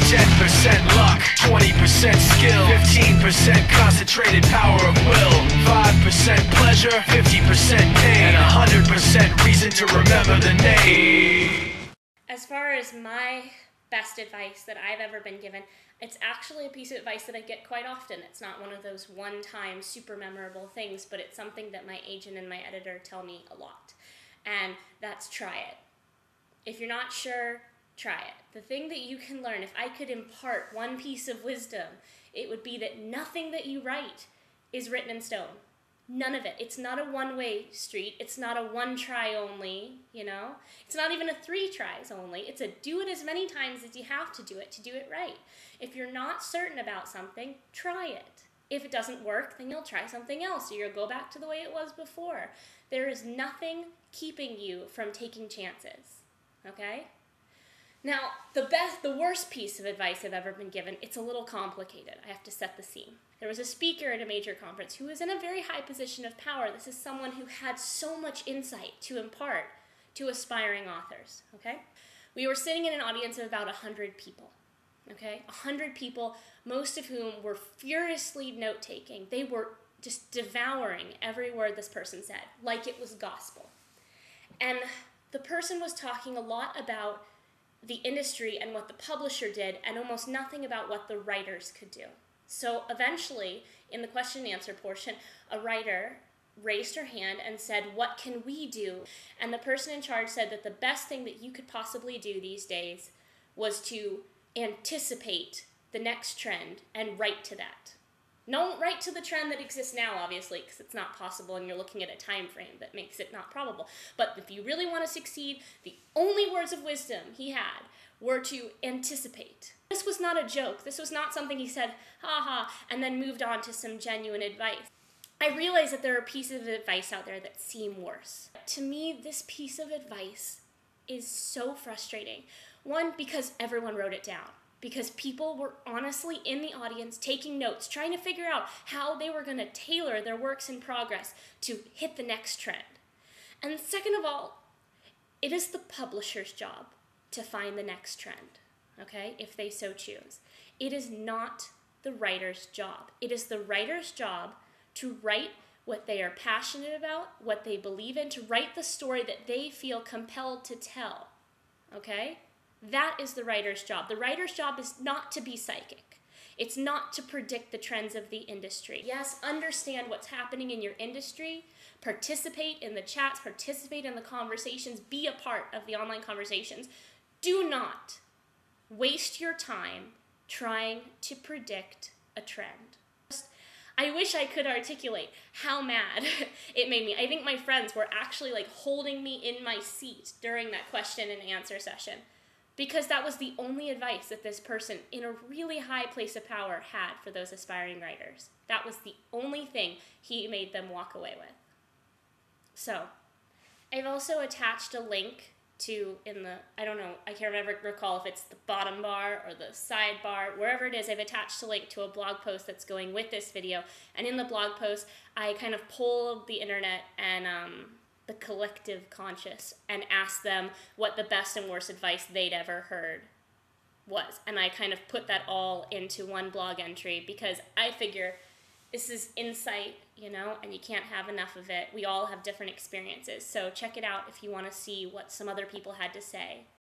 10% luck, 20% skill, 15% concentrated power of will, 5% pleasure, 50% pain, and 100% reason to remember the name. As far as my best advice that I've ever been given, it's actually a piece of advice that I get quite often. It's not one of those one-time super memorable things, but it's something that my agent and my editor tell me a lot. And that's try it. If you're not sure, try it. The thing that you can learn, if I could impart one piece of wisdom, it would be that nothing that you write is written in stone. None of it. It's not a one-way street. It's not a one try only, you know? It's not even a 3 tries only. It's a do it as many times as you have to do it right. If you're not certain about something, try it. If it doesn't work, then you'll try something else, or you'll go back to the way it was before. There is nothing keeping you from taking chances, okay? Now, the worst piece of advice I've ever been given, it's a little complicated. I have to set the scene. There was a speaker at a major conference who was in a very high position of power. This is someone who had so much insight to impart to aspiring authors, okay? We were sitting in an audience of about 100 people, okay? 100 people, most of whom were furiously note-taking. They were just devouring every word this person said, like it was gospel. And the person was talking a lot about the industry and what the publisher did, and almost nothing about what the writers could do. So eventually, in the question and answer portion, a writer raised her hand and said, "What can we do?" And the person in charge said that the best thing that you could possibly do these days was to anticipate the next trend and write to that. Don't write to the trend that exists now, obviously, because it's not possible and you're looking at a time frame that makes it not probable. But if you really want to succeed, the only words of wisdom he had were to anticipate. This was not a joke. This was not something he said, ha ha, and then moved on to some genuine advice. I realize that there are pieces of advice out there that seem worse. To me, this piece of advice is so frustrating. One, because everyone wrote it down. Because people were honestly in the audience taking notes, trying to figure out how they were going to tailor their works in progress to hit the next trend. And second of all, it is the publisher's job to find the next trend, okay, if they so choose. It is not the writer's job. It is the writer's job to write what they are passionate about, what they believe in, to write the story that they feel compelled to tell, okay? That is the writer's job. The writer's job is not to be psychic. It's not to predict the trends of the industry. Yes, understand what's happening in your industry, participate in the chats, participate in the conversations, be a part of the online conversations. Do not waste your time trying to predict a trend. I wish I could articulate how mad it made me. I think my friends were actually like holding me in my seat during that question and answer session, because that was the only advice that this person in a really high place of power had for those aspiring writers. That was the only thing he made them walk away with. So, I've also attached a link to, I don't know, I can't recall if it's the bottom bar or the sidebar, wherever it is, I've attached a link to a blog post that's going with this video. And in the blog post, I kind of polled the internet and the collective conscious and asked them what the best and worst advice they'd ever heard was. And I kind of put that all into one blog entry because I figure this is insight, you know, and you can't have enough of it. We all have different experiences. So check it out if you want to see what some other people had to say.